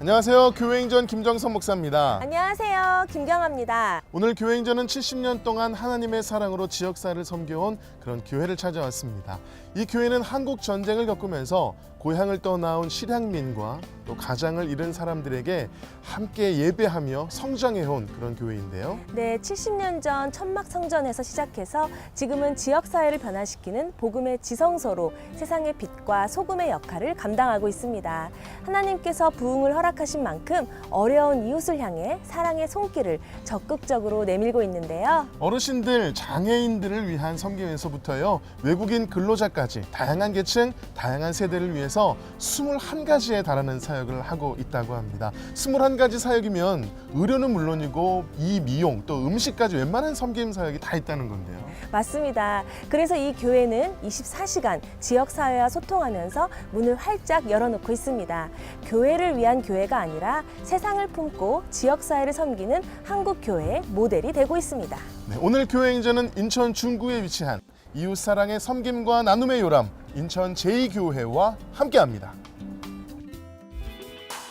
안녕하세요. 교회행전 김정선 목사입니다. 안녕하세요. 김경아입니다. 오늘 교회행전은 70년 동안 하나님의 사랑으로 지역사회를 섬겨온 그런 교회를 찾아왔습니다. 이 교회는 한국 전쟁을 겪으면서 고향을 떠나온 실향민과 또 가장을 잃은 사람들에게 함께 예배하며 성장해온 그런 교회인데요. 네, 70년 전 천막 성전에서 시작해서 지금은 지역사회를 변화시키는 복음의 지성소로 세상의 빛과 소금의 역할을 감당하고 있습니다. 하나님께서 부흥을 허락하신 만큼 어려운 이웃을 향해 사랑의 손길을 적극적으로 내밀고 있는데요. 어르신들, 장애인들을 위한 섬김에서부터요, 외국인 근로자까지 다양한 계층, 다양한 세대를 위해서 21가지에 달하는 사역을 하고 있다고 합니다. 21가지 사역이면 의료는 물론이고 이 미용 또 음식까지 웬만한 섬김 사역이 다 있다는 건데요. 맞습니다. 그래서 이 교회는 24시간 지역사회와 소통하면서 문을 활짝 열어놓고 있습니다. 교회를 위한 교회가 아니라 세상을 품고 지역사회를 섬기는 한국교회의 모델이 되고 있습니다. 네, 오늘 교회행전은 인천 중구에 위치한 이웃사랑의 섬김과 나눔의 요람 인천 제2교회와 함께합니다.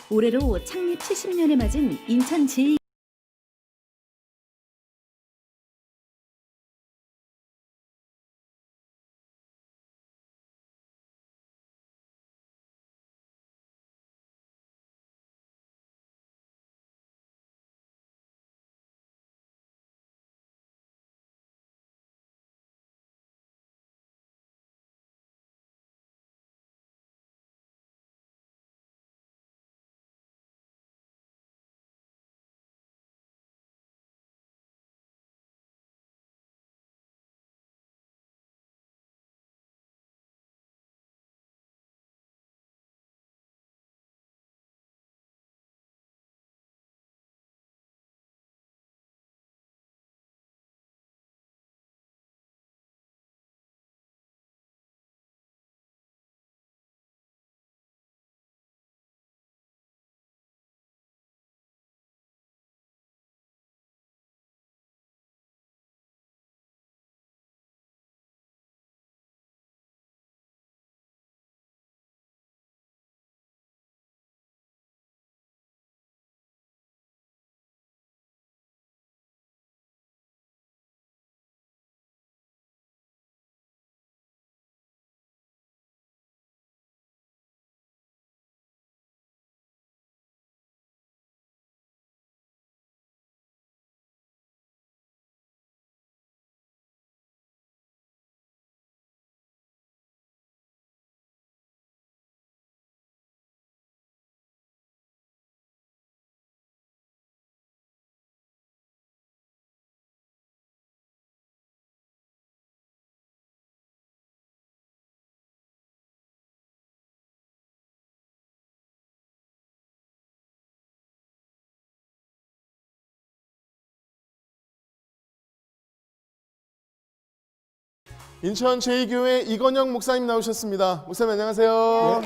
올해로 창립 70년을 맞은 인천 제2 인천 제2교회 이건영 목사님 나오셨습니다. 목사님 안녕하세요.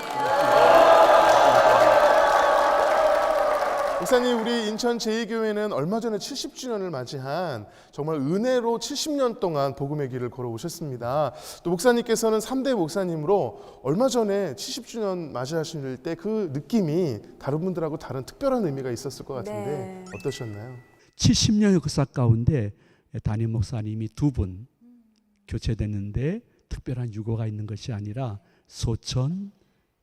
목사님, 우리 인천 제2교회는 얼마 전에 70주년을 맞이한 정말 은혜로 70년 동안 복음의 길을 걸어오셨습니다. 또 목사님께서는 3대 목사님으로 얼마 전에 70주년 맞이하실 때 그 느낌이 다른 분들하고 다른 특별한 의미가 있었을 것 같은데 네. 어떠셨나요? 70년 역사 가운데 담임 목사님이 2분 교체됐는데 특별한 유고가 있는 것이 아니라 소천,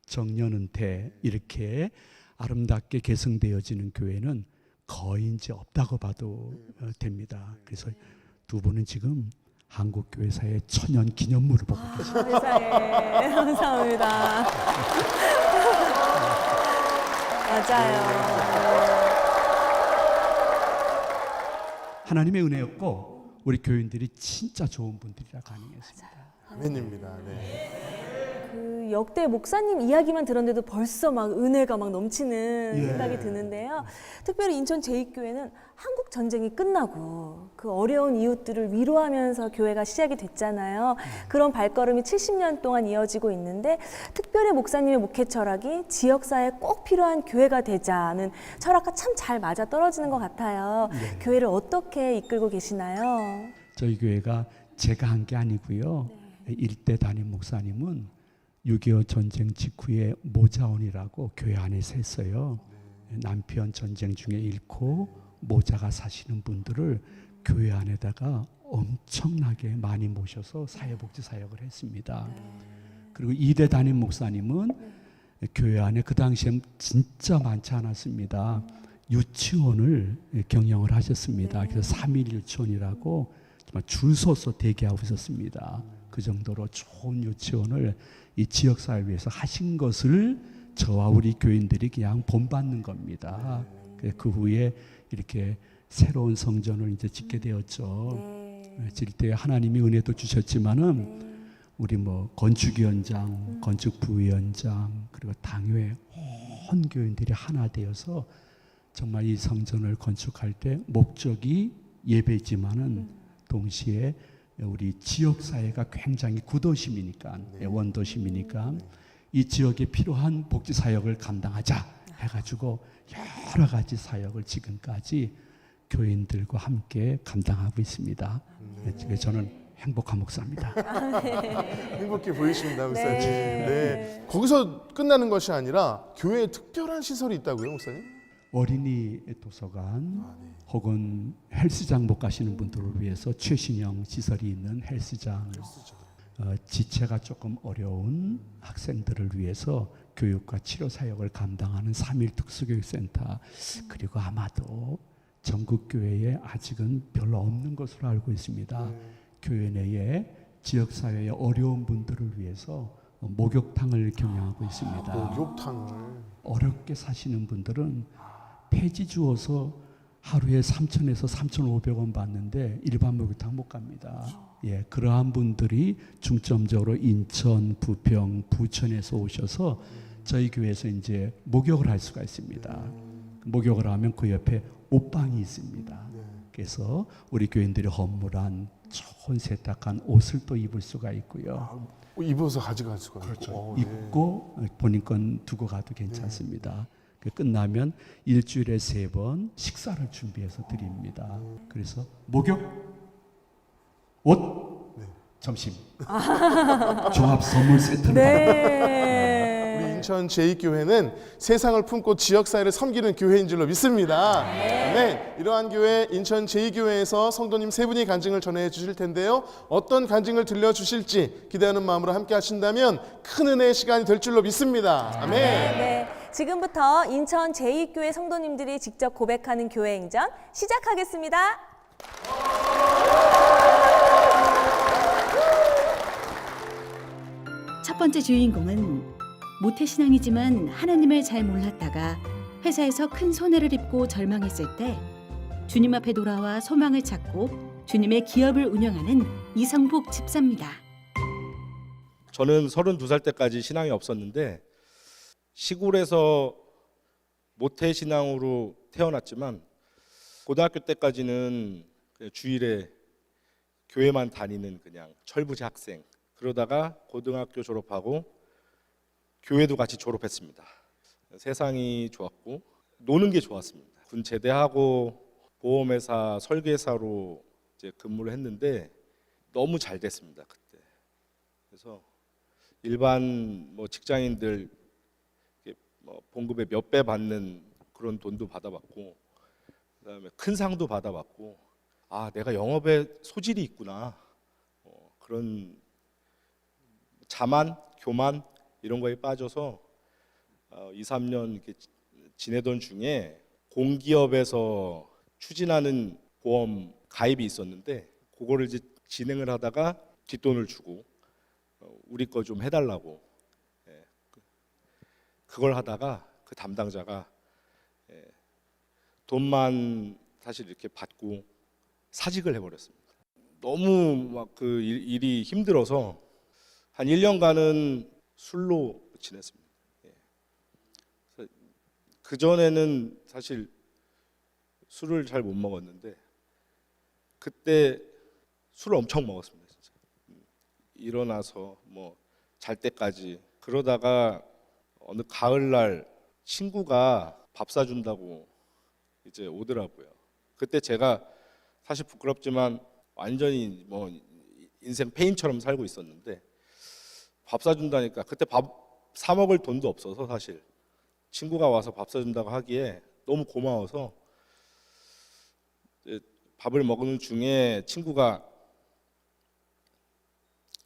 정년은퇴 이렇게 아름답게 개성되어지는 교회는 거의 이제 없다고 봐도 됩니다. 그래서 2분은 지금 한국교회사의 천연 기념물을 보고 계십니다. 세상에 감사합니다. 맞아요. 하나님의 은혜였고 우리 교인들이 진짜 좋은 분들이라 가능했습니다. 아멘입니다. 네. 그 역대 목사님 이야기만 들었는데도 벌써 막 은혜가 막 넘치는 생각이 드는데요. 특별히 인천 제2교회는 한국 전쟁이 끝나고 그 어려운 이웃들을 위로하면서 교회가 시작이 됐잖아요. 그런 발걸음이 70년 동안 이어지고 있는데 특별히 목사님의 목회 철학이 지역사회에 꼭 필요한 교회가 되자는 철학과 참 잘 맞아 떨어지는 것 같아요. 네. 교회를 어떻게 이끌고 계시나요? 저희 교회가 제가 한 게 아니고요. 일대 담임 목사님은 6.25 전쟁 직후에 모자원이라고 교회 안에서 했어요. 남편 전쟁 중에 잃고 모자가 사시는 분들을 교회 안에다가 엄청나게 많이 모셔서 사회복지 사역을 했습니다. 그리고 이대 담임 목사님은 교회 안에 그 당시엔 진짜 많지 않았습니다. 유치원을 경영을 하셨습니다. 그래서 3일 유치원이라고 정말 줄 서서 대기하고 있었습니다. 그 정도로 좋은 유치원을 이 지역사회를 위해서 하신 것을 저와 우리 교인들이 그냥 본받는 겁니다. 그 후에 이렇게 새로운 성전을 이제 짓게 되었죠. 질 때 하나님이 은혜도 주셨지만은 우리 뭐 건축위원장, 건축부위원장 그리고 당회 온 교인들이 하나 되어서 정말 이 성전을 건축할 때 목적이 예배지만은 동시에 우리 지역 사회가 굉장히 구도심이니까 원도심이니까 이 지역에 필요한 복지 사역을 감당하자 해가지고 여러 가지 사역을 지금까지 교인들과 함께 감당하고 있습니다. 저는 행복한 목사입니다. 행복해 보이십니다, 목사님. 네. 네. 거기서 끝나는 것이 아니라 교회에 특별한 시설이 있다고요, 목사님? 어린이 도서관 혹은 헬스장 못 가시는 분들을 위해서 최신형 시설이 있는 헬스장, 지체가 조금 어려운 학생들을 위해서 교육과 치료 사역을 감당하는 3일 특수교육센터, 그리고 아마도 전국 교회에 아직은 별로 없는 것으로 알고 있습니다. 교회 내에 지역사회의 어려운 분들을 위해서 목욕탕을 경영하고 있습니다. 목욕탕을. 어렵게 사시는 분들은 폐지 주어서 하루에 3,000에서 3,500원 받는데 일반 목욕탕 못 갑니다. 예, 그러한 분들이 중점적으로 인천, 부평, 부천에서 오셔서 저희 교회에서 이제 목욕을 할 수가 있습니다. 목욕을 하면 그 옆에 옷방이 있습니다. 그래서 우리 교인들이 헌물한 좋은 세탁한 옷을 또 입을 수가 있고요. 입어서 가져갈 수가 그렇죠. 있고. 입고 본인권 두고 가도 괜찮습니다. 끝나면 일주일에 3번 식사를 준비해서 드립니다. 그래서 목욕, 옷, 점심 종합 선물 세트를 받아요. 우리 인천 제2교회는 세상을 품고 지역사회를 섬기는 교회인 줄로 믿습니다. 네. 이러한 교회 인천 제2교회에서 성도님 3분이 간증을 전해 주실 텐데요. 어떤 간증을 들려주실지 기대하는 마음으로 함께 하신다면 큰 은혜의 시간이 될 줄로 믿습니다. 아멘. 네. 지금부터 인천 제2교회 성도님들이 직접 고백하는 교회 행전 시작하겠습니다. 첫 번째 주인공은 모태신앙이지만 하나님을 잘 몰랐다가 회사에서 큰 손해를 입고 절망했을 때 주님 앞에 돌아와 소망을 찾고 주님의 기업을 운영하는 이성복 집사입니다. 저는 32살 때까지 신앙이 없었는데 시골에서 모태신앙으로 태어났지만 고등학교 때까지는 그냥 주일에 교회만 다니는 그냥 철부지 학생. 그러다가 고등학교 졸업하고 교회도 같이 졸업했습니다. 세상이 좋았고 노는 게 좋았습니다. 군 제대하고 보험회사 설계사로 이제 근무를 했는데 너무 잘 됐습니다 그때. 그래서 일반 뭐 직장인들 뭐 봉급의 몇 배 받는 그런 돈도 받아봤고, 그다음에 큰 상도 받아봤고, 아 내가 영업에 소질이 있구나. 그런 자만, 교만 이런 거에 빠져서 2, 3년 이렇게 지내던 중에 공기업에서 추진하는 보험 가입이 있었는데 그거를 이제 진행을 하다가 뒷돈을 주고 우리 거 좀 해달라고 그걸 하다가 그 담당자가 돈만 사실 이렇게 받고 사직을 해버렸습니다. 너무 막 그 일이 힘들어서 한 1년간은 술로 지냈습니다. 그 전에는 사실 술을 잘 못 먹었는데 그때 술을 엄청 먹었습니다. 진짜. 일어나서 뭐 잘 때까지. 그러다가 어느 가을날 친구가 밥 사준다고 이제 오더라고요. 그때 제가 사실 부끄럽지만 완전히 뭐 인생 페인처럼 살고 있었는데 밥 사준다니까 그때 밥 사 먹을 돈도 없어서 사실 친구가 와서 밥 사준다고 하기에 너무 고마워서 이제 밥을 먹는 중에 친구가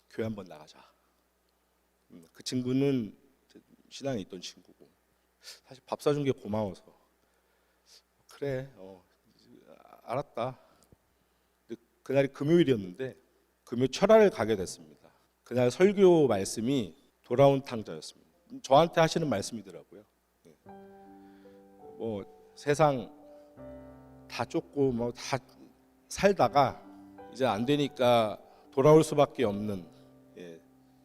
교회 한번 나가자. 그 친구는 신앙에 있던 친구고 사실 밥 사준 게 고마워서 그래 알았다. 근데 그날이 금요일이었는데 금요 철야를 가게 됐습니다. 그날 설교 말씀이 돌아온 탕자였습니다. 저한테 하시는 말씀이더라고요. 뭐 세상 다 쫓고 뭐 다 살다가 이제 안 되니까 돌아올 수밖에 없는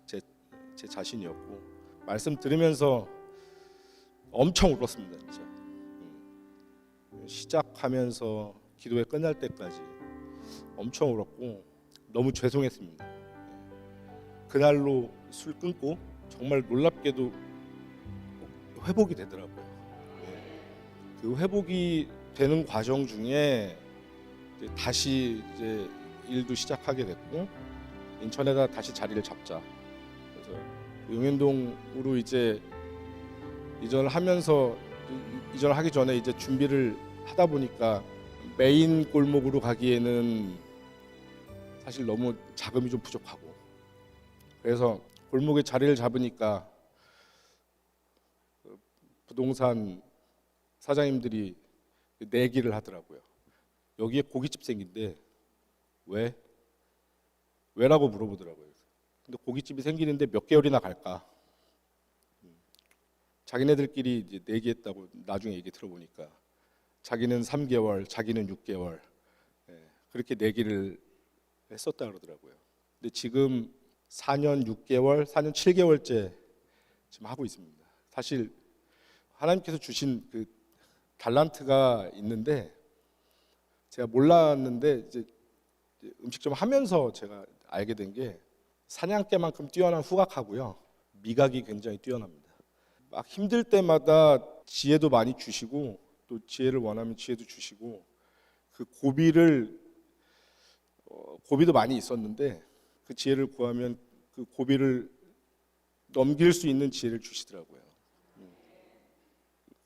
제 자신이었고 말씀 들으면서 엄청 울었습니다. 진짜 시작하면서 기도회 끝날 때까지 엄청 울었고 너무 죄송했습니다. 그날로 술 끊고 정말 놀랍게도 회복이 되더라고요. 그 회복이 되는 과정 중에 이제 다시 이제 일도 시작하게 됐고 인천에다 다시 자리를 잡자. 그래서 용현동으로 이제 이전을 하면서 이전을 하기 전에 이제 준비를 하다 보니까 메인 골목으로 가기에는 사실 너무 자금이 좀 부족하고 그래서 골목에 자리를 잡으니까 부동산 사장님들이 내기를 하더라고요. 여기에 고깃집 생긴데 왜? 왜라고 물어보더라고요. 근데 고깃집이 생기는데 몇 개월이나 갈까? 자기네들끼리 이제 내기했다고 나중에 얘기 들어보니까 자기는 3개월, 자기는 6개월 그렇게 내기를 했었다 그러더라고요. 근데 지금 4년 6개월, 4년 7개월째 지금 하고 있습니다. 사실 하나님께서 주신 그 달란트가 있는데 제가 몰랐는데 이제 음식점 하면서 제가 알게 된 게 사냥개만큼 뛰어난 후각하고요. 미각이 굉장히 뛰어납니다. 막 힘들 때마다 지혜도 많이 주시고 또 지혜를 원하면 지혜도 주시고 그 고비도 많이 있었는데 그 지혜를 구하면 그 고비를 넘길 수 있는 지혜를 주시더라고요.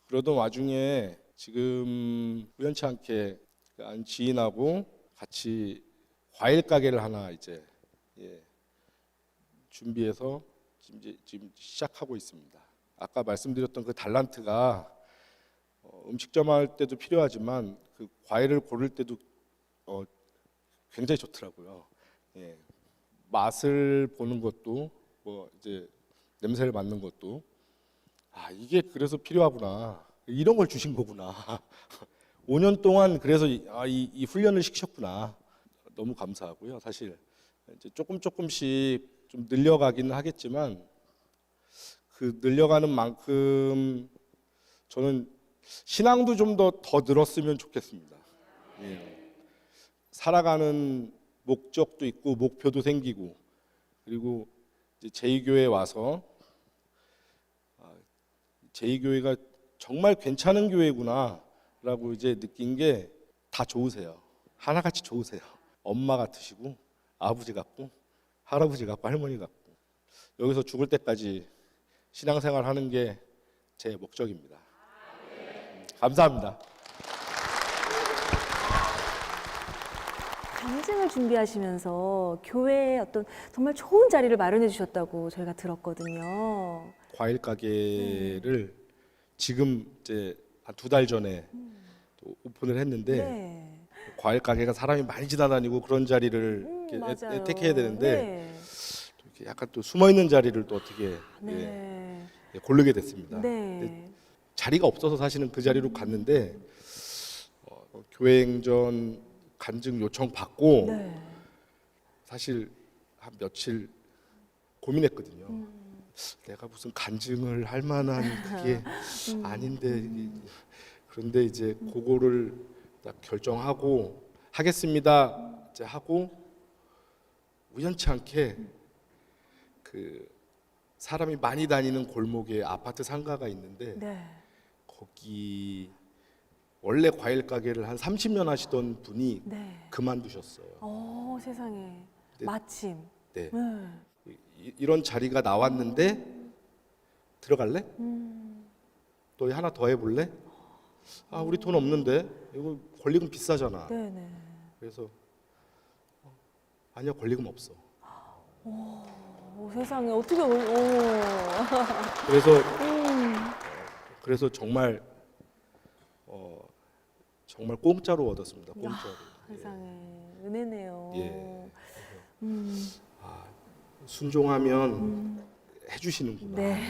그러던 와중에 지금 우연치 않게 한 지인하고 같이 과일 가게를 하나 이제 준비해서 지금 시작하고 있습니다. 아까 말씀드렸던 그 달란트가 음식점 할 때도 필요하지만 그 과일을 고를 때도 굉장히 좋더라고요. 맛을 보는 것도 뭐 이제 냄새를 맡는 것도 이게 그래서 필요하구나. 이런 걸 주신 거구나. 5년 동안 그래서 이 훈련을 시키셨구나. 너무 감사하고요. 사실 이제 조금씩 좀 늘려가기는 하겠지만 그 늘려가는 만큼 저는 신앙도 좀 더 늘었으면 좋겠습니다. 살아가는 목적도 있고 목표도 생기고 그리고 이제 제2교회에 와서 제2교회가 정말 괜찮은 교회구나라고 이제 느낀 게 다 좋으세요. 하나같이 좋으세요. 엄마 같으시고 아버지 같고 할아버지 같고 할머니 같고 여기서 죽을 때까지 신앙생활 하는 게 제 목적입니다. 감사합니다. 간증을 준비하시면서 교회에 어떤 정말 좋은 자리를 마련해 주셨다고 저희가 들었거든요. 과일 가게를 지금 이제 한 2달 전에 또 오픈을 했는데 네. 과일 가게가 사람이 많이 지나다니고 그런 자리를 이렇게 맞아요. 택해야 되는데 네. 또 이렇게 약간 또 숨어 있는 자리를 또 어떻게 네. 고르게 됐습니다. 근데 네. 자리가 없어서 사실은 그 자리로 갔는데 교회 행전 간증 요청 받고 네. 사실 한 며칠 고민했거든요. 내가 무슨 간증을 할 만한 그게 아닌데 그런데 이제 그거를 딱 결정하고 하겠습니다. 이제 하고 우연치 않게 그 사람이 많이 다니는 골목에 아파트 상가가 있는데 네. 거기 원래 과일 가게를 한 30년 하시던 분이 네. 그만두셨어요. 세상에. 네. 마침. 네. 네. 이런 자리가 나왔는데 들어갈래? 너 하나 더 해볼래? 아, 우리 돈 없는데 이거 권리금 비싸잖아. 네네. 그래서 아니야, 권리금 없어. 오, 세상에 어떻게 그래서 그래서 정말 정말 공짜로 얻었습니다. 공짜로. 세상에 은혜네요. 예. 음, 순종하면 해주시는구나. 네.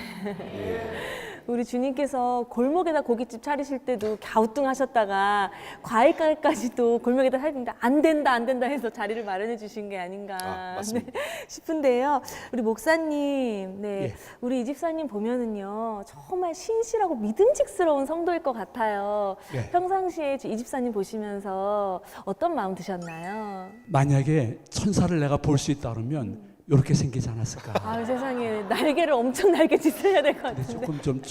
예. 우리 주님께서 골목에다 고깃집 차리실 때도 갸우뚱하셨다가 과일가게까지도 골목에다 차리는데 안 된다 해서 자리를 마련해 주신 게 아닌가 맞습니다. 네, 싶은데요. 우리 목사님, 네, 예. 우리 이 집사님 보면은요 정말 신실하고 믿음직스러운 성도일 것 같아요. 예. 평상시에 이 집사님 보시면서 어떤 마음 드셨나요? 만약에 천사를 내가 볼 수 있다 그러면 이렇게 생기지 않았을까. 아 세상에 날개를 엄청 날개 짙어야 될 것 근데 같은데. 조금 좀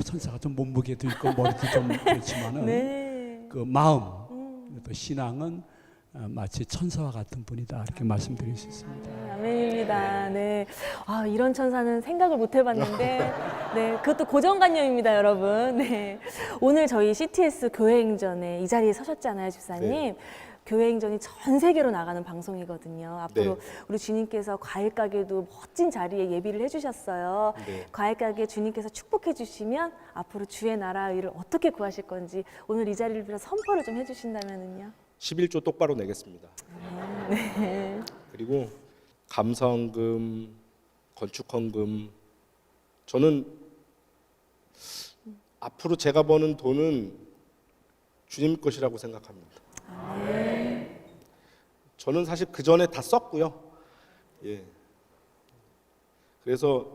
천사가 좀 몸무게도 있고 머리도 좀 그렇지만은 네. 그 마음 또 신앙은 마치 천사와 같은 분이다 이렇게 말씀드릴 수 있습니다. 아멘입니다. 네. 아, 이런 천사는 생각을 못 해봤는데, 네. 그것도 고정관념입니다, 여러분. 네. 오늘 저희 CTS 교회행전에 이 자리에 서셨잖아요, 집사님. 네. 교회행전이 전 세계로 나가는 방송이거든요. 앞으로 네. 우리 주님께서 과일 가게도 멋진 자리에 예비를 해주셨어요. 네. 과일 가게 주님께서 축복해 주시면 앞으로 주의 나라 의를 어떻게 구하실 건지 오늘 이 자리를 빌어 선포를 좀 해주신다면은요. 11조 똑바로 내겠습니다. 네. 그리고 감사헌금, 건축헌금, 저는 앞으로 제가 버는 돈은 주님 것이라고 생각합니다. 저는 사실 그 전에 다 썼고요. 예. 그래서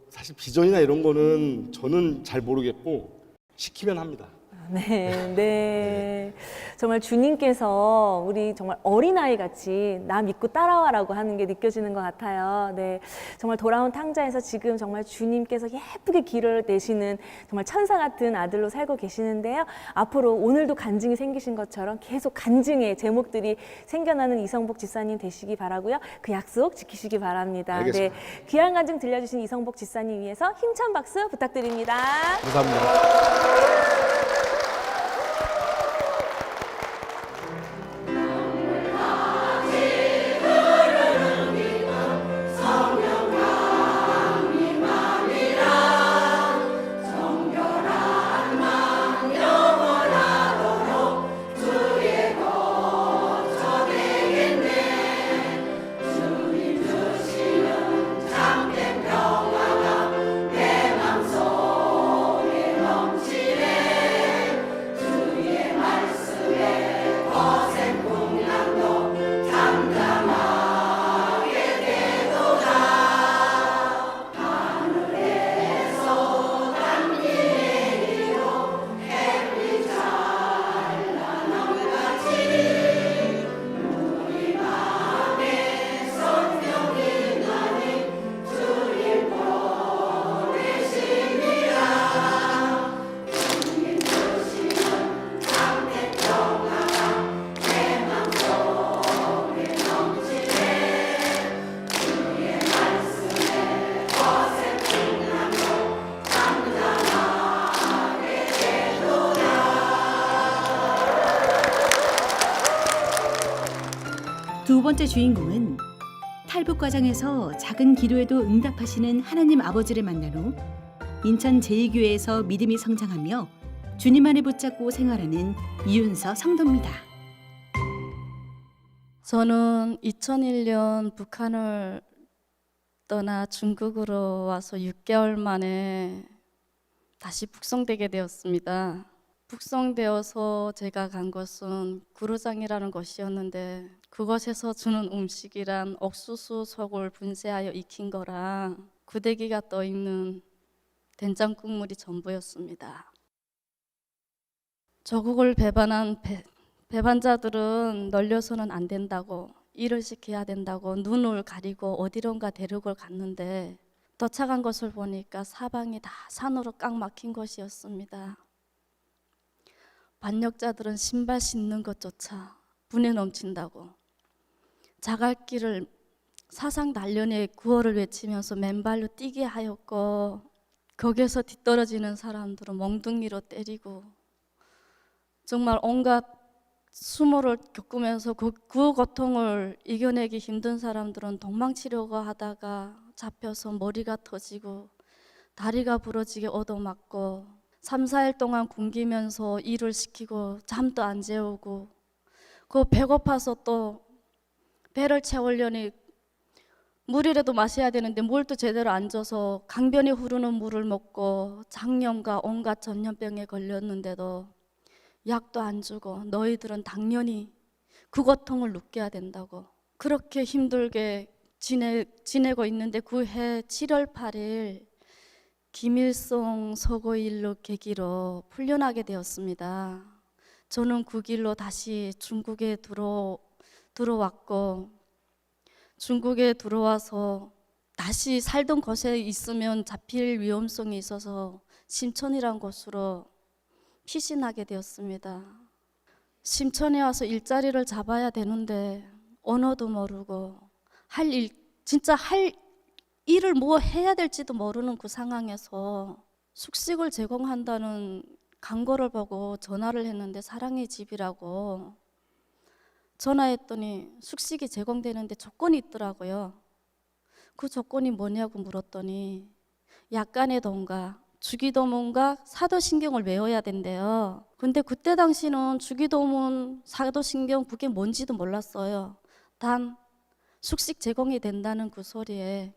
사실 비전이나 이런 거는 저는 잘 모르겠고 시키면 합니다. 네, 네. 정말 주님께서 우리 정말 어린아이 같이 나 믿고 따라와라고 하는 게 느껴지는 것 같아요. 네. 정말 돌아온 탕자에서 지금 정말 주님께서 예쁘게 길을 내시는 정말 천사 같은 아들로 살고 계시는데요. 앞으로 오늘도 간증이 생기신 것처럼 계속 간증의 제목들이 생겨나는 이성복 집사님 되시기 바라고요. 그 약속 지키시기 바랍니다. 알겠습니다. 네. 귀한 간증 들려주신 이성복 집사님 위해서 힘찬 박수 부탁드립니다. 감사합니다. 두 번째 주인공은 탈북 과정에서 작은 기도에도 응답하시는 하나님 아버지를 만난 후 인천 제2교회에서 믿음이 성장하며 주님 안에 붙잡고 생활하는 이윤서 성도입니다. 저는 2001년 북한을 떠나 중국으로 와서 6개월 만에 다시 북송되게 되었습니다. 북송되어서 제가 간 곳은 구루장이라는 곳이었는데 그곳에서 주는 음식이란 옥수수 속을 분쇄하여 익힌 거랑 구데기가 떠 있는 된장 국물이 전부였습니다. 조국을 배반한 배반자들은 널려서는 안 된다고, 일을 시켜야 된다고 눈을 가리고 어디론가 대륙을 갔는데 도착한 것을 보니까 사방이 다 산으로 꽉 막힌 곳이었습니다. 반역자들은 신발 신는 것조차 분에 넘친다고 자갈길을 사상 단련의 구호를 외치면서 맨발로 뛰게 하였고, 거기에서 뒤떨어지는 사람들은 멍둥이로 때리고, 정말 온갖 수모를 겪으면서 그 고통을 이겨내기 힘든 사람들은 도망치려고 하다가 잡혀서 머리가 터지고 다리가 부러지게 얻어맞고 3, 4일 동안 굶기면서 일을 시키고 잠도 안 재우고, 그 배고파서 또 배를 채우려니 물이라도 마셔야 되는데 물도 제대로 안 줘서 강변이 흐르는 물을 먹고 장염과 온갖 전염병에 걸렸는데도 약도 안 주고 너희들은 당연히 그 고통을 느껴야 된다고 그렇게 힘들게 지내고 있는데, 그 해 7월 8일 김일성 서거일로 계기로 풀려나게 되었습니다. 저는 그 길로 다시 중국에 들어왔고, 중국에 들어와서 다시 살던 곳에 있으면 잡힐 위험성이 있어서 심천이란 곳으로 피신하게 되었습니다. 심천에 와서 일자리를 잡아야 되는데 언어도 모르고 진짜 할 일을 뭐 해야 될지도 모르는 그 상황에서 숙식을 제공한다는 광고를 보고 전화를 했는데, 사랑의 집이라고 전화했더니 숙식이 제공되는데 조건이 있더라고요. 그 조건이 뭐냐고 물었더니 약간의 동가, 주기도문과 사도신경을 외워야 된대요. 근데 그때 당시는 주기도문, 사도신경 그게 뭔지도 몰랐어요. 단 숙식 제공이 된다는 그 소리에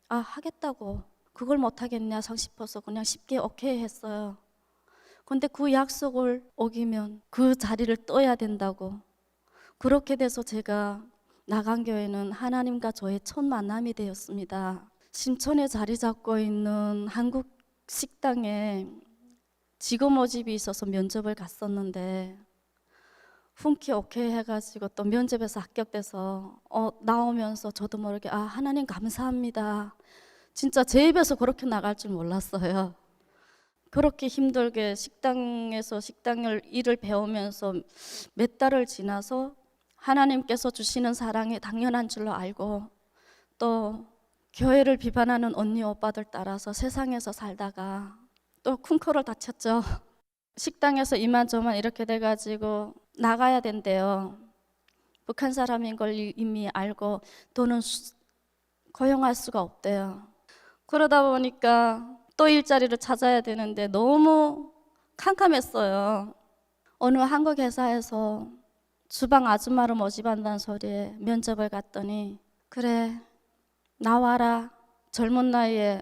아, 하겠다고, 그걸 못하겠냐 싶어서 그냥 쉽게 오케이 했어요. 근데 그 약속을 어기면 그 자리를 떠야 된다고. 그렇게 돼서 제가 나간 교회는 하나님과 저의 첫 만남이 되었습니다. 심천에 자리 잡고 있는 한국 식당에 직업 모집이 있어서 면접을 갔었는데 흔쾌히 오케이 해가지고 또 면접에서 합격돼서 나오면서 저도 모르게 아, 하나님 감사합니다. 진짜 제 입에서 그렇게 나갈 줄 몰랐어요. 그렇게 힘들게 식당에서 식당을 일을 배우면서 몇 달을 지나서 하나님께서 주시는 사랑이 당연한 줄로 알고, 또 교회를 비판하는 언니 오빠들 따라서 세상에서 살다가 또 큰 코를 다쳤죠. 식당에서 이만저만 이렇게 돼가지고 나가야 된대요. 북한 사람인 걸 이미 알고 돈은 고용할 수가 없대요. 그러다 보니까 또 일자리를 찾아야 되는데 너무 캄캄했어요. 어느 한국 회사에서 주방 아줌마를 모집한다는 소리에 면접을 갔더니 그래 나와라, 젊은 나이에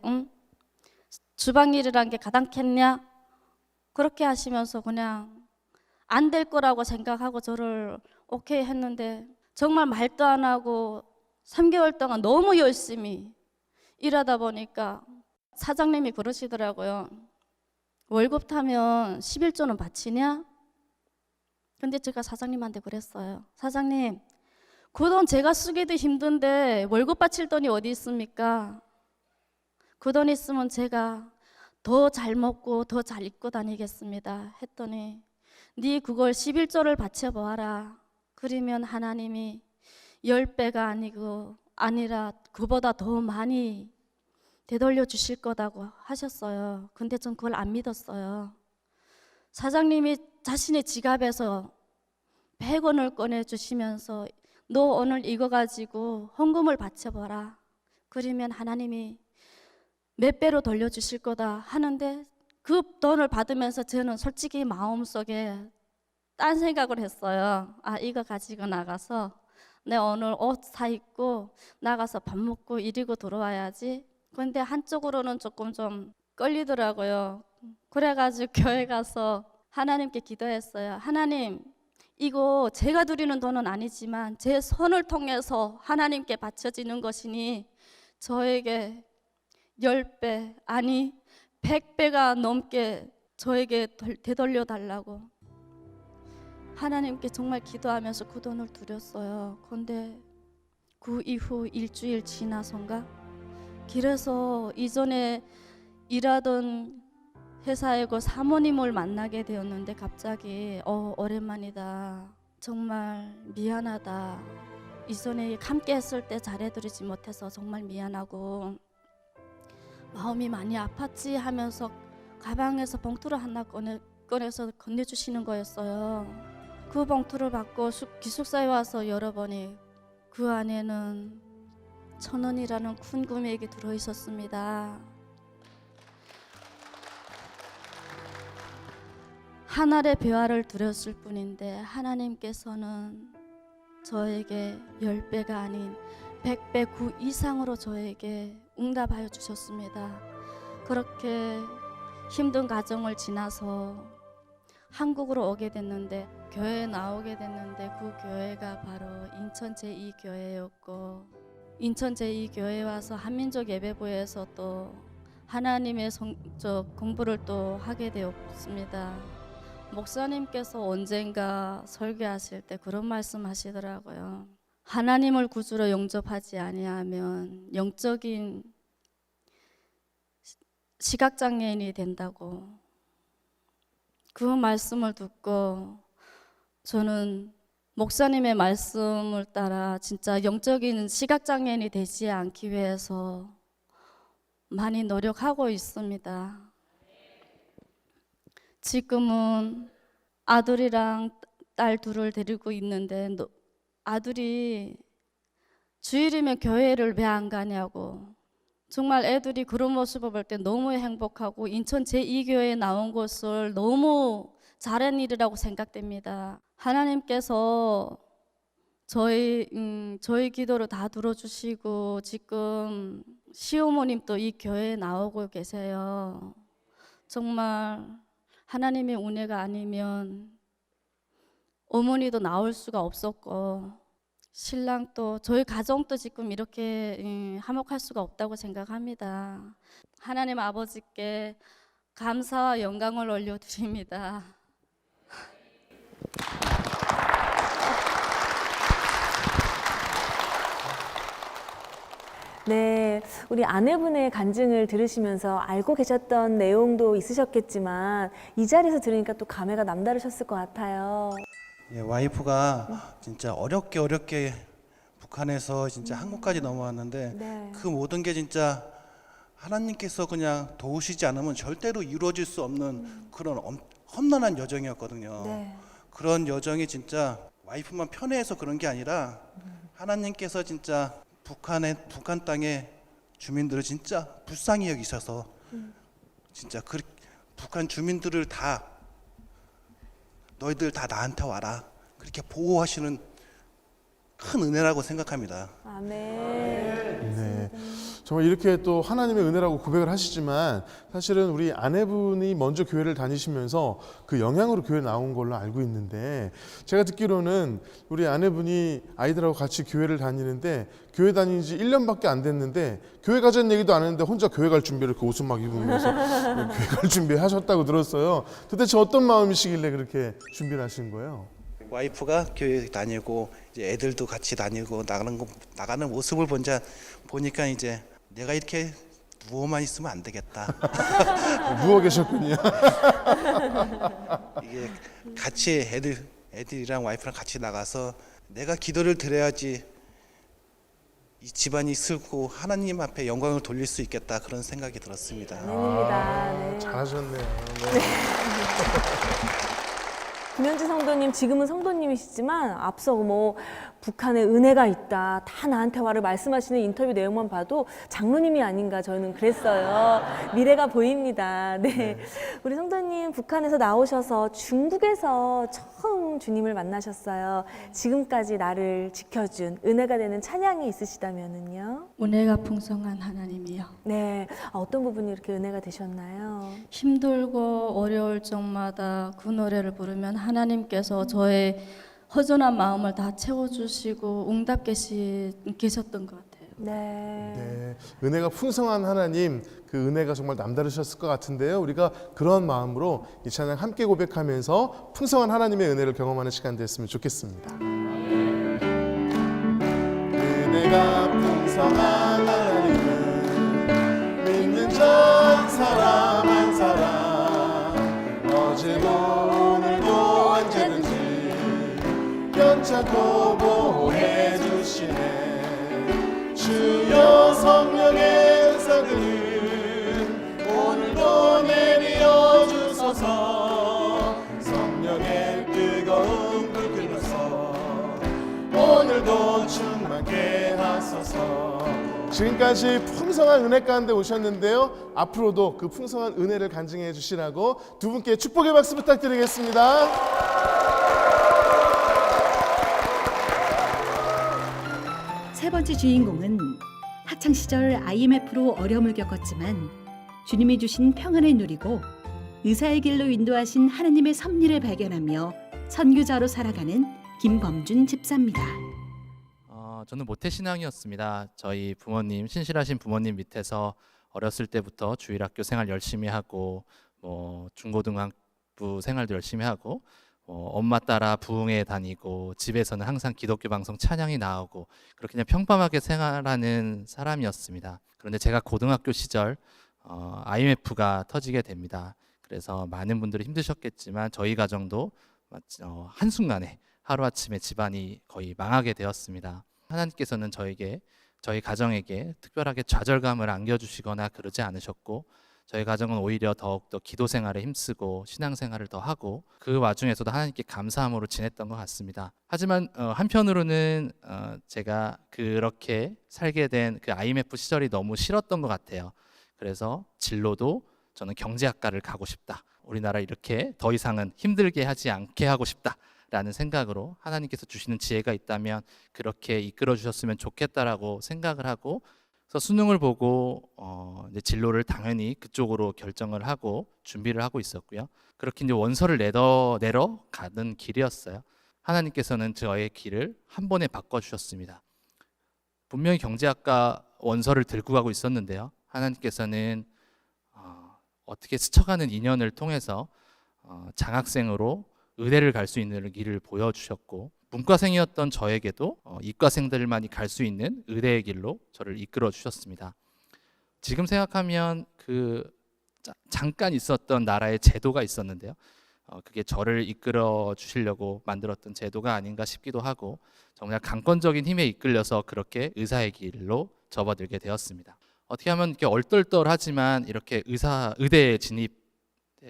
주방 일이란 게 가당겠냐, 그렇게 하시면서 그냥 안 될 거라고 생각하고 저를 오케이 했는데, 정말 말도 안 하고 3개월 동안 너무 열심히 일하다 보니까 사장님이 그러시더라고요. 월급 타면 11조는 바치냐? 근데 제가 사장님한테 그랬어요. 사장님, 그 돈 제가 쓰기도 힘든데 월급 바칠 돈이 어디 있습니까? 그 돈 있으면 제가 더 잘 먹고 더 잘 입고 다니겠습니다. 했더니 네 그걸 11조를 바쳐보아라. 그러면 하나님이 10배가 아니라 그보다 더 많이 되돌려 주실 거다고 하셨어요. 근데 전 그걸 안 믿었어요. 사장님이 자신의 지갑에서 100원을 꺼내주시면서 너 오늘 이거 가지고 헌금을 바쳐봐라. 그러면 하나님이 몇 배로 돌려주실 거다 하는데, 그 돈을 받으면서 저는 솔직히 마음속에 딴 생각을 했어요. 아, 이거 가지고 나가서 내 오늘 옷 사 입고 나가서 밥 먹고 이리고 들어와야지. 근데 한쪽으로는 조금 좀 끌리더라고요. 그래가지고 교회 가서 하나님께 기도했어요. 하나님, 이거 제가 드리는 돈은 아니지만 제 손을 통해서 하나님께 바쳐지는 것이니 저에게 10배 아니 100배가 넘게 저에게 되돌려 달라고 하나님께 정말 기도하면서 그 돈을 드렸어요. 그런데 그 이후 일주일 지나선가 길에서 이전에 일하던 회사에 그 사모님을 만나게 되었는데 갑자기 오랜만이다, 정말 미안하다, 이전에 함께 했을 때 잘해드리지 못해서 정말 미안하고 마음이 많이 아팠지 하면서 가방에서 봉투를 하나 꺼내서 건네주시는 거였어요. 그 봉투를 받고 기숙사에 와서 열어보니 그 안에는 1,000원이라는 큰 금액이 들어있었습니다. 한 알의 배화를 드렸을 뿐인데 하나님께서는 저에게 10배가 아닌 100배 그 이상으로 저에게 응답하여 주셨습니다. 그렇게 힘든 과정을 지나서 한국으로 오게 됐는데 교회에 나오게 됐는데 그 교회가 바로 인천 제2교회였고 인천 제2교회에 와서 한민족 예배부에서 또 하나님의 공부를 또 하게 되었습니다. 목사님께서 언젠가 설교하실 때 그런 말씀 하시더라고요. 하나님을 구주로 영접하지 아니하면 영적인 시각장애인이 된다고. 그 말씀을 듣고 저는 목사님의 말씀을 따라 진짜 영적인 시각장애인이 되지 않기 위해서 많이 노력하고 있습니다. 지금은 아들이랑 딸 둘을 데리고 있는데 아들이 주일이면 교회를 왜 안 가냐고. 정말 애들이 그런 모습을 볼 때 너무 행복하고 인천 제2교회에 나온 것을 너무 잘한 일이라고 생각됩니다. 하나님께서 저희 기도를 다 들어주시고 지금 시어머님도 이 교회에 나오고 계세요. 정말 하나님의 은혜가 아니면 어머니도 나올 수가 없었고 신랑도 저희 가정도 지금 이렇게 화목할 수가 없다고 생각합니다. 하나님 아버지께 감사와 영광을 올려드립니다. 네, 우리 아내분의 간증을 들으시면서 알고 계셨던 내용도 있으셨겠지만 이 자리에서 들으니까 또 감회가 남다르셨을 것 같아요. 예, 와이프가 진짜 어렵게 북한에서 진짜 한국까지 넘어왔는데 네. 그 모든 게 진짜 하나님께서 그냥 도우시지 않으면 절대로 이루어질 수 없는 그런 험난한 여정이었거든요. 네. 그런 여정이 진짜 와이프만 편해해서 그런 게 아니라 하나님께서 진짜 북한 땅의 주민들을 진짜 불쌍히 여기셔서 진짜 북한 주민들을 다 너희들 다 나한테 와라 그렇게 보호하시는 큰 은혜라고 생각합니다. 아멘. 네. 정말 이렇게 또 하나님의 은혜라고 고백을 하시지만 사실은 우리 아내분이 먼저 교회를 다니시면서 그 영향으로 교회 나온 걸로 알고 있는데 제가 듣기로는 우리 아내분이 아이들하고 같이 교회를 다니는데 교회 다닌 지 1년밖에 안 됐는데 교회 가자는 얘기도 안 했는데 혼자 교회 갈 준비를 그 옷을 막 입으면서 교회 갈 준비하셨다고 들었어요. 도대체 어떤 마음이시길래 그렇게 준비를 하신 거예요? 와이프가 교회 다니고 이제 애들도 같이 다니고 나가는 모습을 보니까 이제 내가 이렇게 누워만 있으면 안 되겠다. 누워 계셨군요. 이게 같이 애들이랑 와이프랑 같이 나가서 내가 기도를 드려야지 이 집안이 슬고 하나님 앞에 영광을 돌릴 수 있겠다 그런 생각이 들었습니다. 아멘입니다. 네. 잘하셨네요. 네. 김현지 성도님 지금은 성도님이시지만 앞서 뭐 북한에 은혜가 있다 다 나한테 와를 말씀하시는 인터뷰 내용만 봐도 장로님이 아닌가 저는 그랬어요. 미래가 보입니다. 네. 우리 성도님 북한에서 나오셔서 중국에서 처음 주님을 만나셨어요. 지금까지 나를 지켜준 은혜가 되는 찬양이 있으시다면은요? 은혜가 풍성한 하나님이요. 네. 어떤 부분이 이렇게 은혜가 되셨나요? 힘들고 어려울 적마다 그 노래를 부르면 하나님께서 저의 허전한 마음을 다 채워주시고 응답계셨던 것 같아요. 네. 네, 은혜가 풍성한 하나님, 그 은혜가 정말 남다르셨을 것 같은데요. 우리가 그런 마음으로 이 찬양 함께 고백하면서 풍성한 하나님의 은혜를 경험하는 시간 됐으면 좋겠습니다. 은혜가 풍성한 하나님은 믿는 자 사람 한 사람 어제도 오늘도 언제든지 변찮고 보호해 주시네. 주여 성령의 은사들 오늘도 내려 주소서. 성령의 뜨거운 불 끓여서 오늘도 충만케 하소서. 지금까지 풍성한 은혜 가운데 오셨는데요. 앞으로도 그 풍성한 은혜를 간증해 주시라고 두 분께 축복의 박수 부탁드리겠습니다. 세 번째 주인공은 학창 시절 IMF로 어려움을 겪었지만 주님이 주신 평안을 누리고 의사의 길로 인도하신 하나님의 섭리를 발견하며 선교자로 살아가는 김범준 집사입니다. 저는 모태신앙이었습니다. 저희 부모님, 신실하신 부모님 밑에서 어렸을 때부터 주일학교 생활 열심히 하고 중고등학부 생활도 열심히 하고 엄마 따라 부흥회 다니고 집에서는 항상 기독교 방송 찬양이 나오고 그렇게 그냥 평범하게 생활하는 사람이었습니다. 그런데 제가 고등학교 시절 IMF가 터지게 됩니다. 그래서 많은 분들이 힘드셨겠지만 저희 가정도 한순간에 하루아침에 집안이 거의 망하게 되었습니다. 하나님께서는 저희 가정에게 특별하게 좌절감을 안겨주시거나 그러지 않으셨고 저희 가정은 오히려 더욱더 기도 생활에 힘쓰고 신앙 생활을 더 하고 그 와중에서도 하나님께 감사함으로 지냈던 것 같습니다. 하지만 한편으로는 제가 그렇게 살게 된 그 IMF 시절이 너무 싫었던 것 같아요. 그래서 진로도 저는 경제학과를 가고 싶다. 우리나라 이렇게 더 이상은 힘들게 하지 않게 하고 싶다. 라는 생각으로 하나님께서 주시는 지혜가 있다면 그렇게 이끌어 주셨으면 좋겠다라고 생각을 하고 그래서 수능을 보고 이제 진로를 당연히 그쪽으로 결정을 하고 준비를 하고 있었고요. 그렇게 이제 원서를 내러 가는 길이었어요. 하나님께서는 저의 길을 한 번에 바꿔주셨습니다. 분명히 경제학과 원서를 들고 가고 있었는데요. 하나님께서는 어떻게 스쳐가는 인연을 통해서 장학생으로 의대를 갈 수 있는 길을 보여주셨고 문과생이었던 저에게도 이과생들만이 갈 수 있는 의대의 길로 저를 이끌어 주셨습니다. 지금 생각하면 그 잠깐 있었던 나라의 제도가 있었는데요. 그게 저를 이끌어 주시려고 만들었던 제도가 아닌가 싶기도 하고 정말 강권적인 힘에 이끌려서 그렇게 의사의 길로 접어들게 되었습니다. 어떻게 하면 이렇게 얼떨떨하지만 이렇게 의대에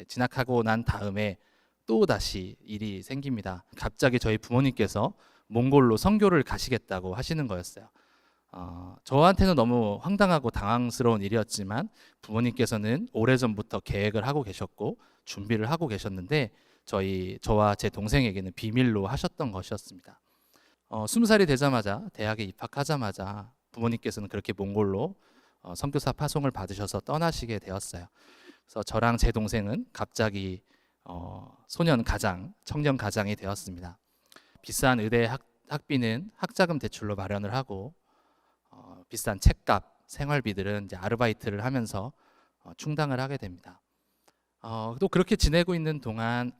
진학하고 난 다음에 또 다시 일이 생깁니다. 갑자기 저희 부모님께서 몽골로 선교를 가시겠다고 하시는 거였어요. 저한테는 너무 황당하고 당황스러운 일이었지만 부모님께서는 오래전부터 계획을 하고 계셨고 준비를 하고 계셨는데 저와 제 동생에게는 비밀로 하셨던 것이었습니다. 20살이 되자마자 대학에 입학하자마자 부모님께서는 그렇게 몽골로 선교사 파송을 받으셔서 떠나시게 되었어요. 그래서 저랑 제 동생은 갑자기 소년 가장, 청년 가장이 되었습니다. 비싼 의대 학비는 학자금 대출로 마련을 하고 비싼 책값, 생활비들은 이제 아르바이트를 하면서 충당을 하게 됩니다. 또 그렇게 지내고 있는 동안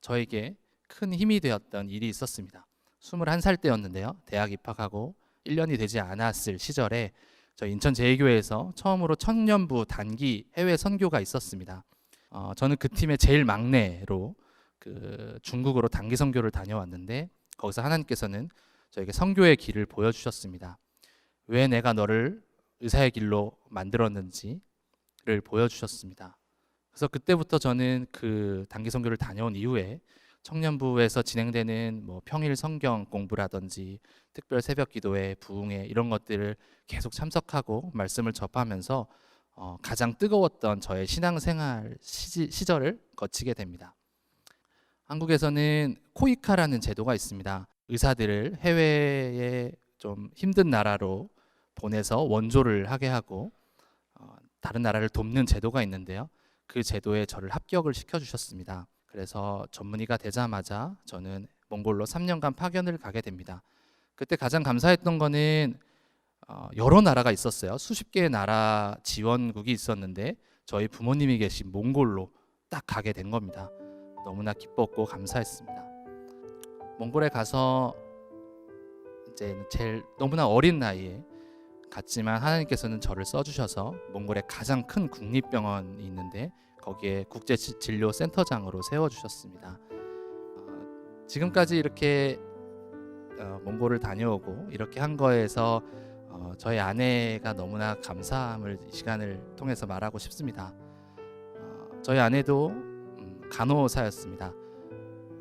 저에게 큰 힘이 되었던 일이 있었습니다. 21살 때였는데요. 대학 입학하고 1년이 되지 않았을 시절에 저희 인천제일교회에서 처음으로 청년부 단기 해외 선교가 있었습니다. 저는 그 팀의 제일 막내로 중국으로 단기 선교를 다녀왔는데 거기서 하나님께서는 저에게 선교의 길을 보여주셨습니다. 왜 내가 너를 의사의 길로 만들었는지를 보여주셨습니다. 그래서 그때부터 저는 그 단기 선교를 다녀온 이후에 청년부에서 진행되는 평일 성경 공부라든지 특별 새벽 기도회, 부흥회 이런 것들을 계속 참석하고 말씀을 접하면서 가장 뜨거웠던 저의 신앙생활 시절을 거치게 됩니다. 한국에서는 코이카라는 제도가 있습니다. 의사들을 해외에 좀 힘든 나라로 보내서 원조를 하게 하고 다른 나라를 돕는 제도가 있는데요. 그 제도에 저를 합격을 시켜주셨습니다. 그래서 전문의가 되자마자 저는 몽골로 3년간 파견을 가게 됩니다. 그때 가장 감사했던 거는 여러 나라가 있었어요. 수십 개의 나라 지원국이 있었는데 저희 부모님이 계신 몽골로 딱 가게 된 겁니다. 너무나 기뻤고 감사했습니다. 몽골에 가서 이제 제일 너무나 어린 나이에 갔지만 하나님께서는 저를 써주셔서 몽골에 가장 큰 국립병원이 있는데 거기에 국제진료센터장으로 세워주셨습니다. 지금까지 이렇게 몽골을 다녀오고 이렇게 한 거에서 저희 아내가 너무나 감사함을 이 시간을 통해서 말하고 싶습니다. 저희 아내도 간호사였습니다.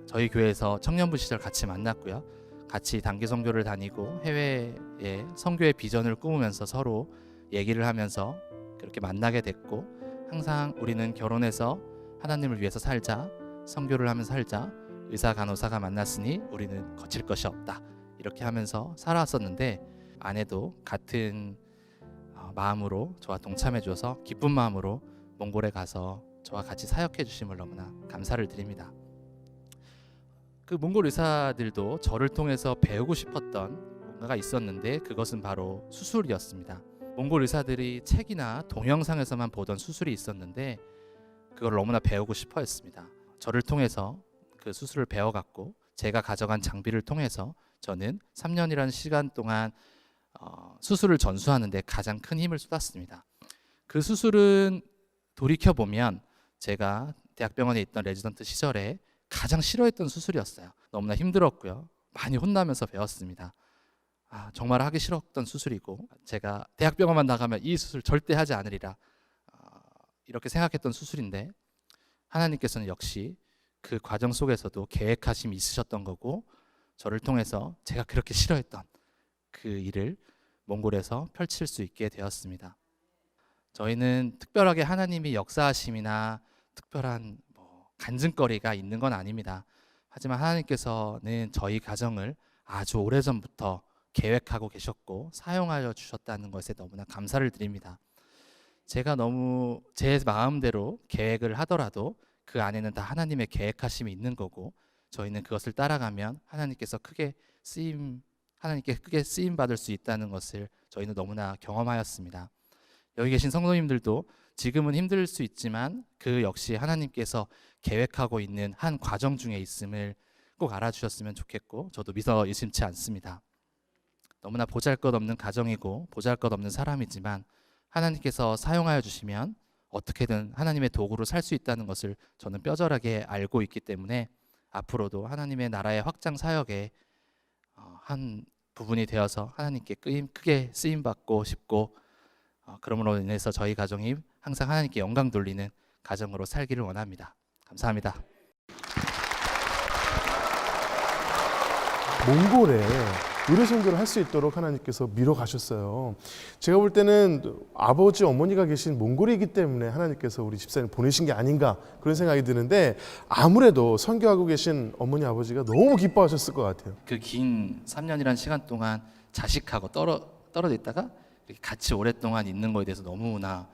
저희 교회에서 청년부 시절 같이 만났고요. 같이 단기 선교를 다니고 해외에 선교의 비전을 꾸미면서 서로 얘기를 하면서 그렇게 만나게 됐고, 항상 우리는 결혼해서 하나님을 위해서 살자, 선교를 하면서 살자, 의사 간호사가 만났으니 우리는 거칠 것이 없다, 이렇게 하면서 살아왔었는데, 아내도 같은 마음으로 저와 동참해 줘서 기쁜 마음으로 몽골에 가서 저와 같이 사역해 주심을 너무나 감사를 드립니다. 그 몽골 의사들도 저를 통해서 배우고 싶었던 뭔가가 있었는데, 그것은 바로 수술이었습니다. 몽골 의사들이 책이나 동영상에서만 보던 수술이 있었는데 그걸 너무나 배우고 싶어 했습니다. 저를 통해서 그 수술을 배워갔고, 제가 가져간 장비를 통해서 저는 3년이라는 시간 동안 수술을 전수하는 데 가장 큰 힘을 쏟았습니다. 그 수술은 돌이켜보면 제가 대학병원에 있던 레지던트 시절에 가장 싫어했던 수술이었어요. 너무나 힘들었고요. 많이 혼나면서 배웠습니다. 정말 하기 싫었던 수술이고, 제가 대학병원만 나가면 이 수술 절대 하지 않으리라 이렇게 생각했던 수술인데, 하나님께서는 역시 그 과정 속에서도 계획하심이 있으셨던 거고, 저를 통해서 제가 그렇게 싫어했던 그 일을 몽골에서 펼칠 수 있게 되었습니다. 저희는 특별하게 하나님이 역사하심이나 특별한 간증거리가 있는 건 아닙니다. 하지만 하나님께서는 저희 가정을 아주 오래전부터 계획하고 계셨고 사용하여 주셨다는 것에 너무나 감사를 드립니다. 제가 너무 제 마음대로 계획을 하더라도 그 안에는 다 하나님의 계획하심이 있는 거고, 저희는 그것을 따라가면 하나님께 크게 쓰임 받을 수 있다는 것을 저희는 너무나 경험하였습니다. 여기 계신 성도님들도 지금은 힘들 수 있지만 그 역시 하나님께서 계획하고 있는 한 과정 중에 있음을 꼭 알아주셨으면 좋겠고, 저도 믿어 의심치 않습니다. 너무나 보잘것없는 가정이고 보잘것없는 사람이지만 하나님께서 사용하여 주시면 어떻게든 하나님의 도구로 살 수 있다는 것을 저는 뼈저하게 알고 있기 때문에 앞으로도 하나님의 나라의 확장 사역에 한 부분이 되어서 하나님께 크게 쓰임받고 싶고, 그러므로 인해서 저희 가정이 항상 하나님께 영광 돌리는 가정으로 살기를 원합니다. 감사합니다. 몽골에 의료 선교를 할 수 있도록 하나님께서 밀어가셨어요. 제가 볼 때는 아버지, 어머니가 계신 몽골이기 때문에 하나님께서 우리 집사님 보내신 게 아닌가 그런 생각이 드는데, 아무래도 선교하고 계신 어머니, 아버지가 너무 기뻐하셨을 것 같아요. 그 긴 3년이라는 시간 동안 자식하고 떨어져 있다가 같이 오랫동안 있는 거에 대해서 너무나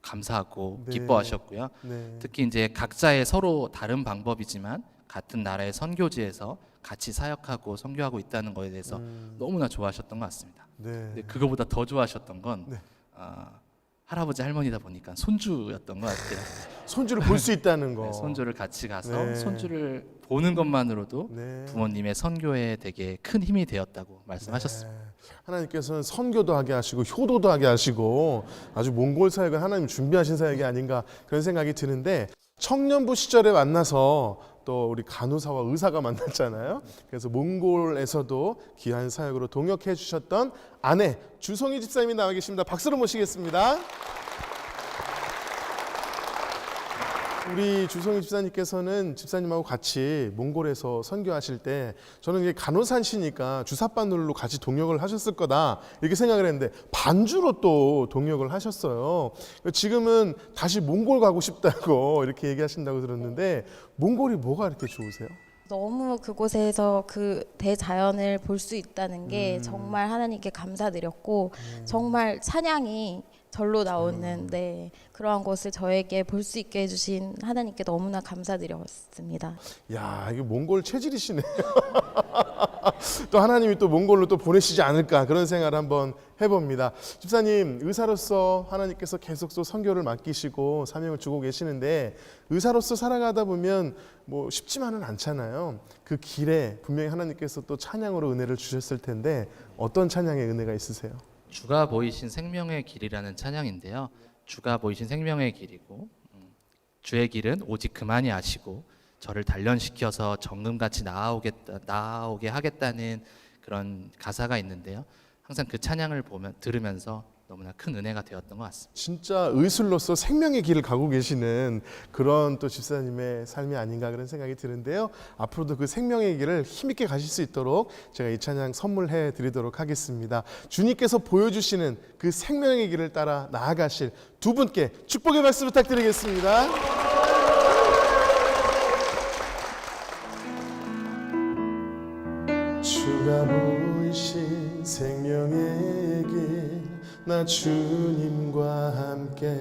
감사하고 네. 기뻐하셨고요. 네. 특히 이제 각자의 서로 다른 방법이지만 같은 나라의 선교지에서 같이 사역하고 선교하고 있다는 것에 대해서 너무나 좋아하셨던 것 같습니다. 네. 근데 그거보다 더 좋아하셨던 건 네. 할아버지 할머니다 보니까 손주였던 것 같아요. 손주를 볼 수 있다는 거. 네, 손주를 같이 가서 네. 손주를 보는 것만으로도 네. 부모님의 선교에 되게 큰 힘이 되었다고 말씀하셨습니다. 네. 하나님께서는 선교도 하게 하시고 효도도 하게 하시고 아주 몽골 사역을 하나님 준비하신 사역이 아닌가 그런 생각이 드는데, 청년부 시절에 만나서 또 우리 간호사와 의사가 만났잖아요. 그래서 몽골에서도 귀한 사역으로 동역해 주셨던 아내 주성희 집사님이 나와 계십니다. 박수로 모시겠습니다. 우리 주성희 집사님께서는 집사님하고 같이 몽골에서 선교하실 때 저는 이게 간호사시니까 주사바늘로 같이 동역을 하셨을 거다 이렇게 생각을 했는데 반주로 또 동역을 하셨어요. 지금은 다시 몽골 가고 싶다고 이렇게 얘기하신다고 들었는데, 몽골이 뭐가 이렇게 좋으세요? 너무 그곳에서 그 대자연을 볼 수 있다는 게 정말 하나님께 감사드렸고, 정말 찬양이 절로 나오는 그러한 곳을 저에게 볼 수 있게 해주신 하나님께 너무나 감사드렸습니다. 야, 이게 몽골 체질이시네요. 또 하나님이 또 몽골로 또 보내시지 않을까 그런 생각을 한번 해봅니다. 집사님, 의사로서 하나님께서 계속 또 선교를 맡기시고 사명을 주고 계시는데, 의사로서 살아가다 보면 뭐 쉽지만은 않잖아요. 그 길에 분명히 하나님께서 또 찬양으로 은혜를 주셨을 텐데 어떤 찬양의 은혜가 있으세요? 주가 보이신 생명의 길이라는 찬양인데요. 주가 보이신 생명의 길이고, 주의 길은 오직 그만이 아시고 저를 단련시켜서 정금같이 나아오게 하겠다는 그런 가사가 있는데요. 항상 그 찬양을 들으면서 너무나 큰 은혜가 되었던 것 같습니다. 진짜 의술로서 생명의 길을 가고 계시는 그런 또 집사님의 삶이 아닌가 그런 생각이 드는데요. 앞으로도 그 생명의 길을 힘있게 가실 수 있도록 제가 이 찬양 선물해 드리도록 하겠습니다. 주님께서 보여주시는 그 생명의 길을 따라 나아가실 두 분께 축복의 말씀 부탁드리겠습니다. 주가 보이신 생명의 길 나 주님과 함께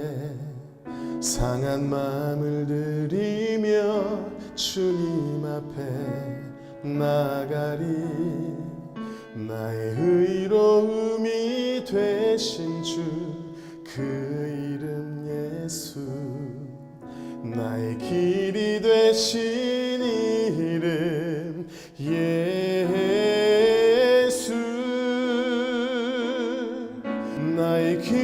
상한 마음을 들이며 주님 앞에 나가리 나의 의로움이 되신 주 그 이름 예수 나의 길이 되신 이름 예수 나의 길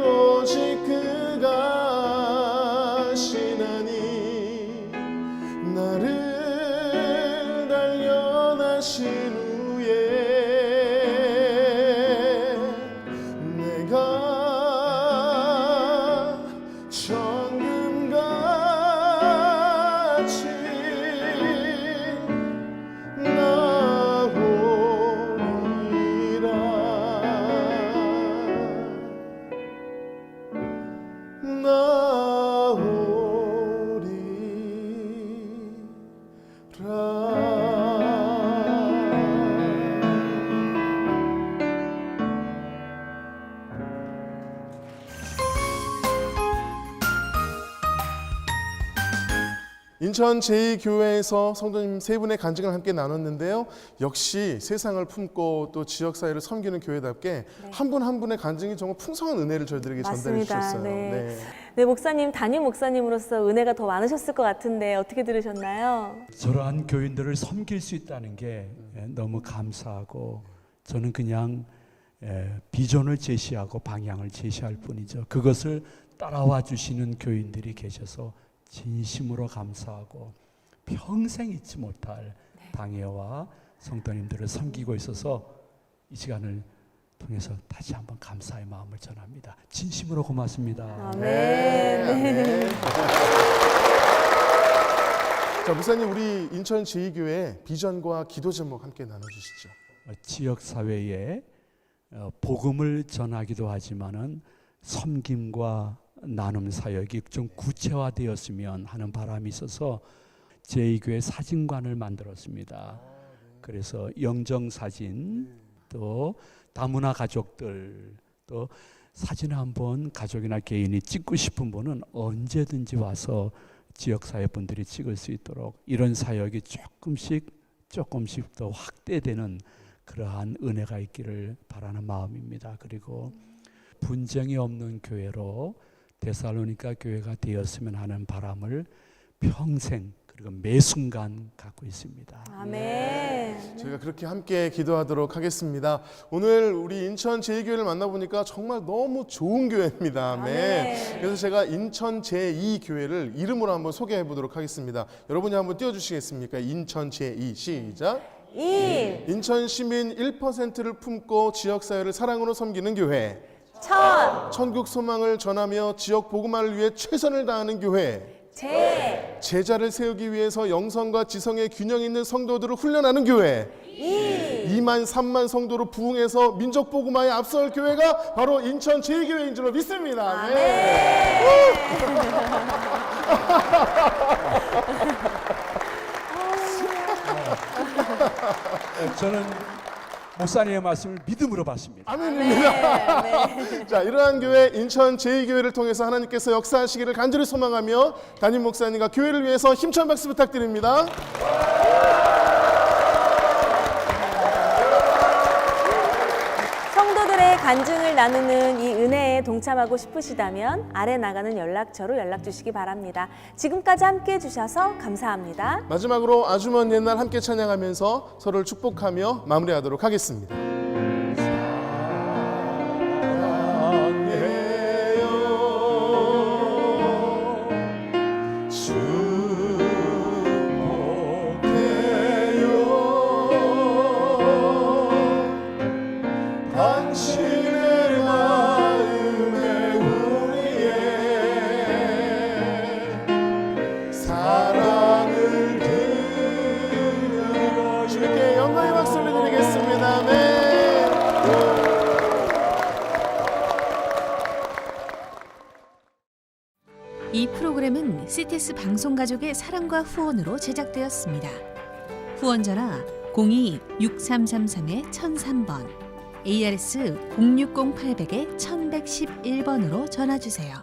오직 그가 하시나니 나를 단련하신 후에 내가 정금같이 인천 제2교회에서 성도님 세 분의 간증을 함께 나눴는데요. 역시 세상을 품고 또 지역사회를 섬기는 교회답게 한 분 한 분의 간증이 정말 풍성한 은혜를 저희들에게 전달해 맞습니다. 주셨어요. 네. 네, 목사님, 담임 목사님으로서 은혜가 더 많으셨을 것 같은데 어떻게 들으셨나요? 저러한 교인들을 섬길 수 있다는 게 너무 감사하고 저는 그냥 비전을 제시하고 방향을 제시할 뿐이죠. 그것을 따라와 주시는 교인들이 계셔서 진심으로 감사하고 평생 잊지 못할 당회와 성도님들을 섬기고 있어서 이 시간을 통해서 다시 한번 감사의 마음을 전합니다. 진심으로 고맙습니다. 아멘. 네. 자, 목사님 우리 인천 제2교회 비전과 기도 제목 함께 나눠주시죠. 지역 사회에 복음을 전하기도 하지만은 섬김과 나눔 사역이 좀 구체화되었으면 하는 바람이 있어서 제2교회 사진관을 만들었습니다. 그래서 영정 사진 또 다문화 가족들 또 사진 한번 가족이나 개인이 찍고 싶은 분은 언제든지 와서 지역사회 분들이 찍을 수 있도록 이런 사역이 조금씩 더 확대되는 그러한 은혜가 있기를 바라는 마음입니다. 그리고 분쟁이 없는 교회로 데살로니가 교회가 되었으면 하는 바람을 평생 그리고 매 순간 갖고 있습니다. 아멘. 저희가 그렇게 함께 기도하도록 하겠습니다. 오늘 우리 인천 제2교회를 만나보니까 정말 너무 좋은 교회입니다. 아멘. 그래서 제가 인천 제2교회를 이름으로 한번 소개해 보도록 하겠습니다. 여러분이 한번 띄워주시겠습니까? 인천 제2 시작. 인천 시민 1%를 품고 지역사회를 사랑으로 섬기는 교회. 천국 소망을 전하며 지역 복음화를 위해 최선을 다하는 교회. 제자를 세우기 위해서 영성과 지성의 균형 있는 성도들을 훈련하는 교회. 2만 3만 성도로 부흥해서 민족 복음화에 앞설 교회가 바로 인천 제2교회인 줄로 믿습니다. 저는 목사님의 말씀을 믿음으로 받습니다. 아멘입니다. 자, 이러한 교회 인천 제2교회를 통해서 하나님께서 역사하시기를 간절히 소망하며 담임 목사님과 교회를 위해서 힘찬 박수 부탁드립니다. 성도들의 간증을 나누는 이 은혜에 동참하고 싶으시다면 아래 나가는 연락처로 연락 주시기 바랍니다. 지금까지 함께 해주셔서 감사합니다. 마지막으로 아주 먼 옛날 함께 찬양하면서 서로를 축복하며 마무리하도록 하겠습니다. 이 프로그램은 CTS 방송가족의 사랑과 후원으로 제작되었습니다. 후원 전화 02-6333-1003번, ARS 060-800-1111번으로 전화 주세요.